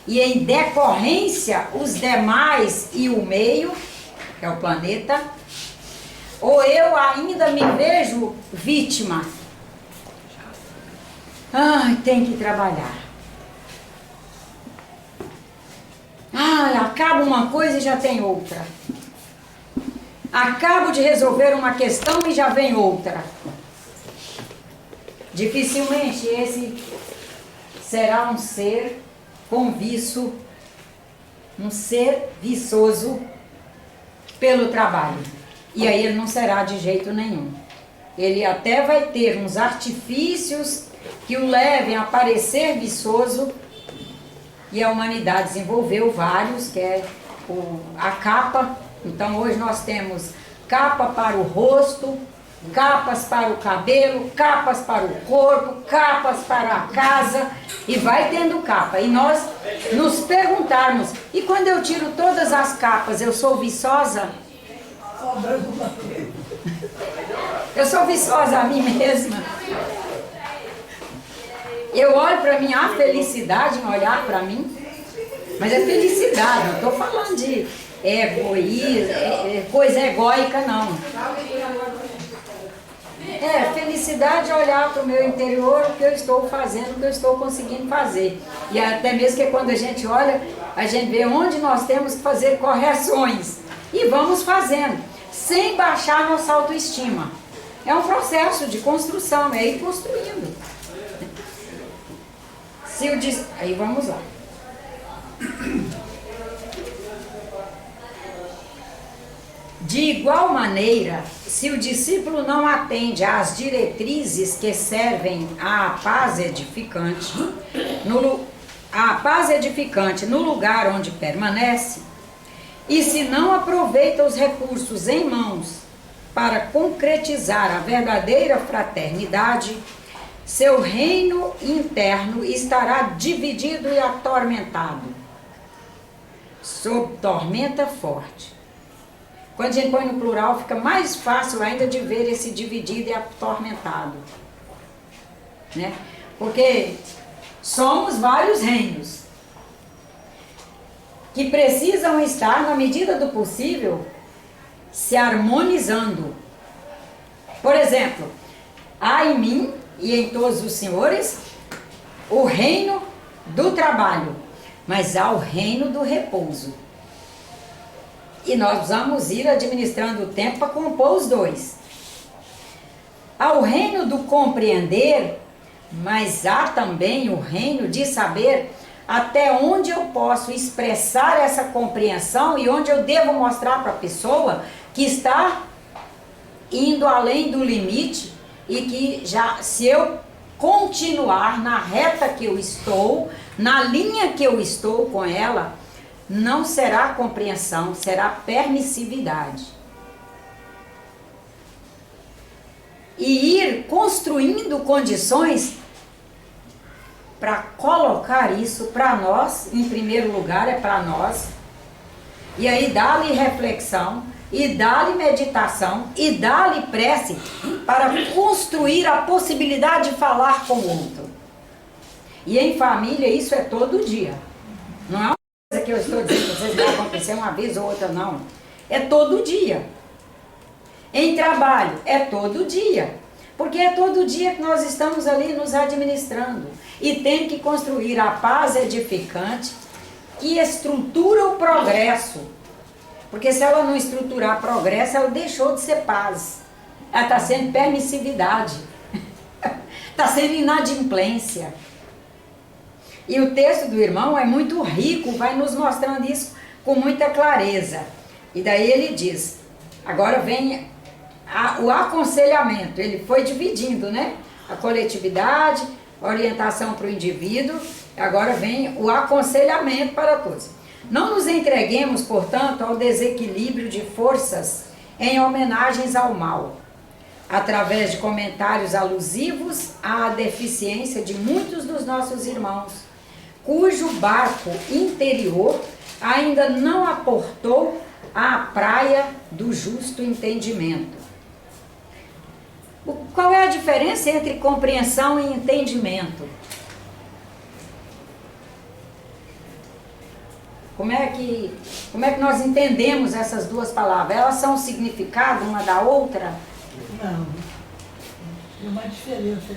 E em decorrência, os demais e o meio, que é o planeta, ou eu ainda me vejo vítima. Ai, tem que trabalhar. Ai, acaba uma coisa e já tem outra. Acabo de resolver uma questão e já vem outra. Dificilmente esse será um ser com vício, um ser viçoso pelo trabalho. E aí ele não será de jeito nenhum. Ele até vai ter uns artifícios que o levem a parecer viçoso, e a humanidade desenvolveu vários, que é a capa. Então hoje nós temos capa para o rosto, capas para o cabelo, capas para o corpo, capas para a casa, e vai tendo capa. E nós nos perguntarmos, e quando eu tiro todas as capas, eu sou viçosa? Eu sou viçosa a mim mesma? Eu olho para mim, há felicidade em olhar para mim, mas é felicidade, não estou falando de egoísmo, coisa egóica, não. É, felicidade é olhar para o meu interior, o que eu estou fazendo, o que eu estou conseguindo fazer. E até mesmo que quando a gente olha, a gente vê onde nós temos que fazer correções. E vamos fazendo, sem baixar nossa autoestima. É um processo de construção, é ir construindo. Se o Aí vamos lá. De igual maneira, se o discípulo não atende às diretrizes que servem à paz edificante, no lugar onde permanece, e se não aproveita os recursos em mãos para concretizar a verdadeira fraternidade, seu reino interno estará dividido e atormentado, sob tormenta forte. Quando a gente põe no plural, fica mais fácil ainda de ver esse dividido e atormentado, né? Porque somos vários reinos que precisam estar, na medida do possível, se harmonizando. Por exemplo, há em mim e em todos os senhores o reino do trabalho, mas há o reino do repouso. E nós vamos ir administrando o tempo para compor os dois. Há o reino do compreender, mas há também o reino de saber até onde eu posso expressar essa compreensão e onde eu devo mostrar para a pessoa que está indo além do limite e que já, se eu continuar na reta que eu estou, na linha que eu estou com ela, não será compreensão, será permissividade. E ir construindo condições para colocar isso para nós, em primeiro lugar é para nós, e aí dá-lhe reflexão, e dá-lhe meditação, e dá-lhe prece para construir a possibilidade de falar com o outro. E em família isso é todo dia, não é uma coisa que eu estou dizendo que vocês vai acontecer uma vez ou outra, não. É todo dia. Em trabalho, é todo dia. Porque é todo dia que nós estamos ali nos administrando. E tem que construir a paz edificante que estrutura o progresso. Porque se ela não estruturar progresso, ela deixou de ser paz. Ela está sendo permissividade. Está sendo inadimplência. E o texto do irmão é muito rico, vai nos mostrando isso com muita clareza. E daí ele diz, agora vem o aconselhamento, ele foi dividindo, né? A coletividade, a orientação para o indivíduo, agora vem o aconselhamento para todos. Não nos entreguemos, portanto, ao desequilíbrio de forças em homenagens ao mal, através de comentários alusivos à deficiência de muitos dos nossos irmãos, cujo barco interior ainda não aportou à praia do justo entendimento. Qual é a diferença entre compreensão e entendimento? Como é que nós entendemos essas duas palavras? Elas são o significado uma da outra? Não. Tem uma diferença.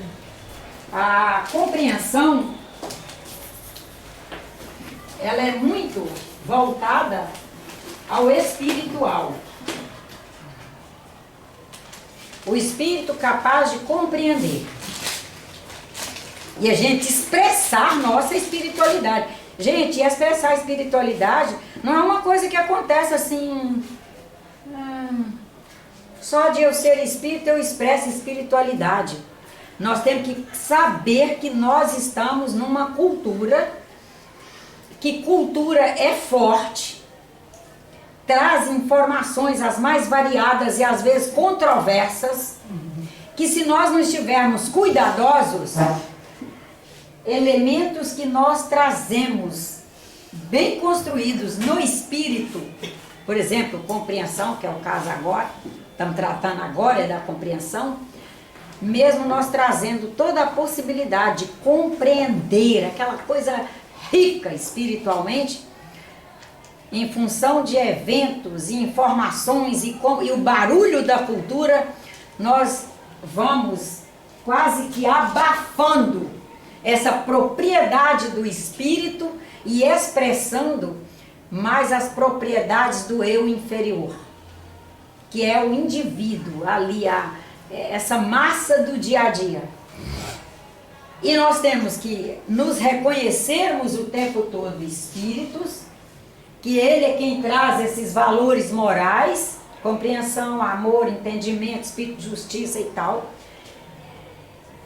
A compreensão, ela é muito voltada ao espiritual. O espírito capaz de compreender. E a gente expressar nossa espiritualidade. Gente, expressar a espiritualidade não é uma coisa que acontece assim... só de eu ser espírito eu expresso espiritualidade. Nós temos que saber que nós estamos numa cultura, que cultura é forte, traz informações as mais variadas e às vezes controversas, que se nós não estivermos cuidadosos, elementos que nós trazemos bem construídos no espírito, por exemplo, compreensão, que é o caso agora, estamos tratando agora da compreensão, mesmo nós trazendo toda a possibilidade de compreender aquela coisa rica espiritualmente, em função de eventos e informações e o barulho da cultura, nós vamos quase que abafando essa propriedade do espírito e expressando mais as propriedades do eu inferior, que é o indivíduo ali, essa massa do dia a dia. E nós temos que nos reconhecermos o tempo todo espíritos, que ele é quem traz esses valores morais, compreensão, amor, entendimento, espírito de justiça e tal.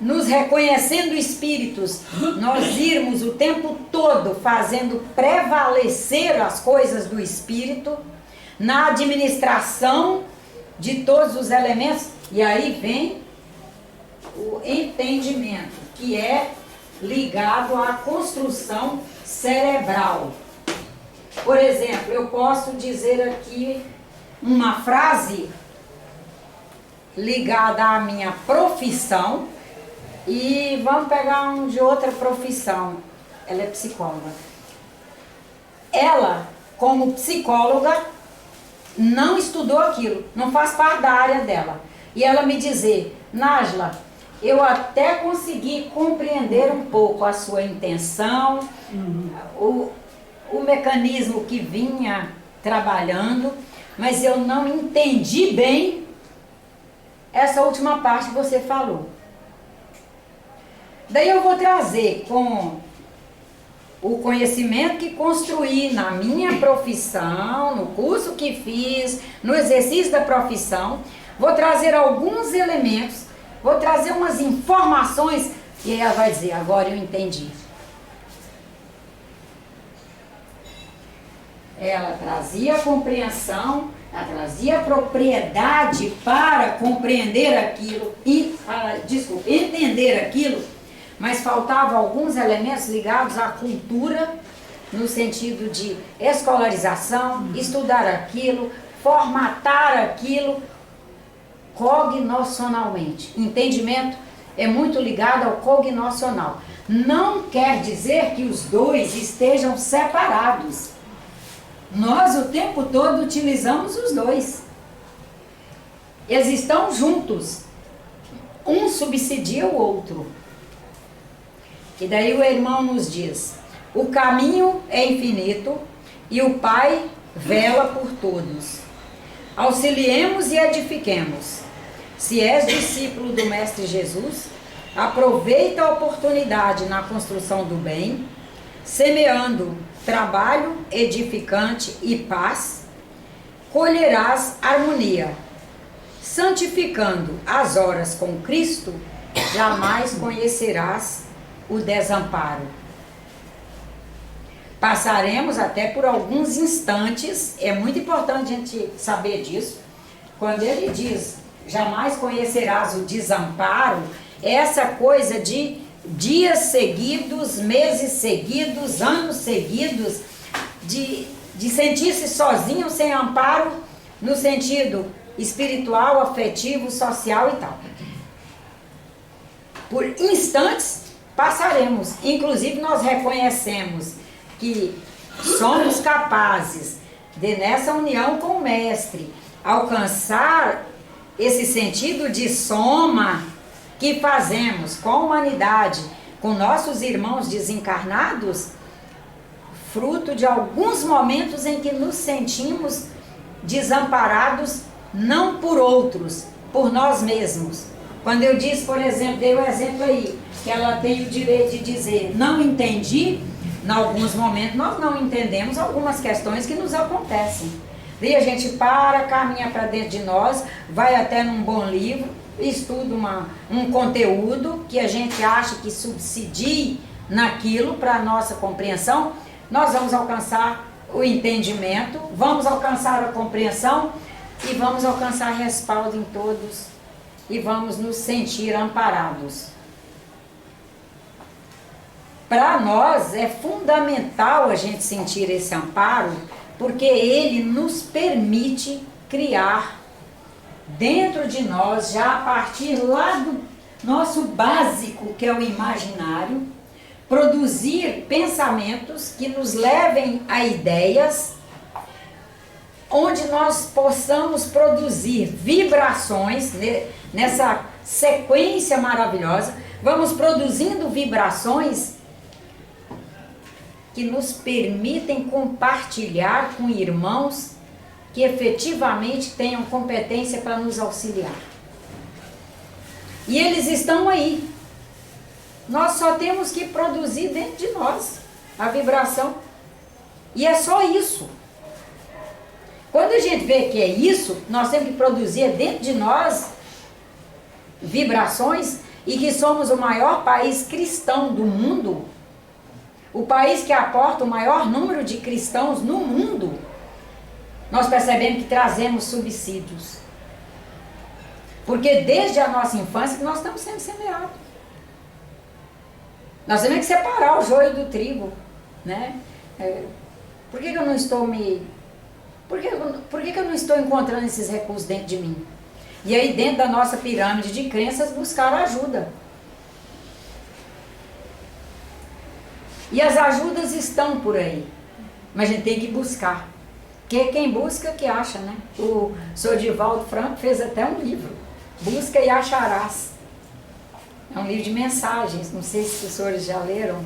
Nos reconhecendo espíritos, nós irmos o tempo todo fazendo prevalecer as coisas do espírito na administração de todos os elementos. E aí vem o entendimento, que é ligado à construção cerebral. Por exemplo, eu posso dizer aqui uma frase ligada à minha profissão, e vamos pegar um de outra profissão. Ela é psicóloga. Ela, como psicóloga, não estudou aquilo, não faz parte da área dela. E ela me dizer: Nájila, eu até consegui compreender um pouco a sua intenção, o mecanismo que vinha trabalhando, mas eu não entendi bem essa última parte que você falou. Daí eu vou trazer com o conhecimento que construí na minha profissão, no curso que fiz, no exercício da profissão, vou trazer alguns elementos, vou trazer umas informações, e aí ela vai dizer: agora eu entendi. Ela trazia compreensão, ela trazia propriedade para compreender aquilo e, entender aquilo, mas faltavam alguns elementos ligados à cultura, no sentido de escolarização, estudar aquilo, formatar aquilo cognoscionalmente. Entendimento é muito ligado ao cognoscional. Não quer dizer que os dois estejam separados. Nós o tempo todo utilizamos os dois. Eles estão juntos. Um subsidia o outro. E daí o irmão nos diz: o caminho é infinito e o Pai vela por todos. Auxiliemos e edifiquemos. Se és discípulo do Mestre Jesus, aproveita a oportunidade na construção do bem, semeando trabalho edificante e paz, colherás harmonia. Santificando as horas com Cristo, jamais conhecerás o desamparo. Passaremos até por alguns instantes, é muito importante a gente saber disso. Quando ele diz, jamais conhecerás o desamparo, essa coisa de dias seguidos, meses seguidos, anos seguidos, de sentir-se sozinho, sem amparo, no sentido espiritual, afetivo, social e tal. Por instantes passaremos, inclusive nós reconhecemos que somos capazes de, nessa união com o Mestre, alcançar esse sentido de soma que fazemos com a humanidade, com nossos irmãos desencarnados, fruto de alguns momentos em que nos sentimos desamparados, não por outros, por nós mesmos. Quando eu disse, por exemplo, dei o exemplo aí, que ela tem o direito de dizer, não entendi, em alguns momentos nós não entendemos algumas questões que nos acontecem. Daí a gente caminha para dentro de nós, vai até num bom livro, estuda um conteúdo que a gente acha que subsidie naquilo para a nossa compreensão, nós vamos alcançar o entendimento, vamos alcançar a compreensão e vamos alcançar respaldo em todos e vamos nos sentir amparados. Para nós é fundamental a gente sentir esse amparo, porque ele nos permite criar dentro de nós, já a partir lá nosso básico, que é o imaginário, produzir pensamentos que nos levem a ideias, onde nós possamos produzir vibrações, nessa sequência maravilhosa, vamos produzindo vibrações que nos permitem compartilhar com irmãos que efetivamente tenham competência para nos auxiliar. E eles estão aí. Nós só temos que produzir dentro de nós a vibração. E é só isso. Quando a gente vê que é isso, nós temos que produzir dentro de nós vibrações e que somos o maior país cristão do mundo, o país que aporta o maior número de cristãos no mundo, nós percebemos que trazemos subsídios. Porque desde a nossa infância que nós estamos sendo semeados. Nós temos que separar o joio do trigo, né? Por que eu não estou Por que eu não estou encontrando esses recursos dentro de mim? E aí dentro da nossa pirâmide de crenças buscar ajuda. E as ajudas estão por aí. Mas a gente tem que buscar. Porque quem busca que acha, né? O Sr. Divaldo Franco fez até um livro. Busca e acharás. É um livro de mensagens. Não sei se os senhores já leram.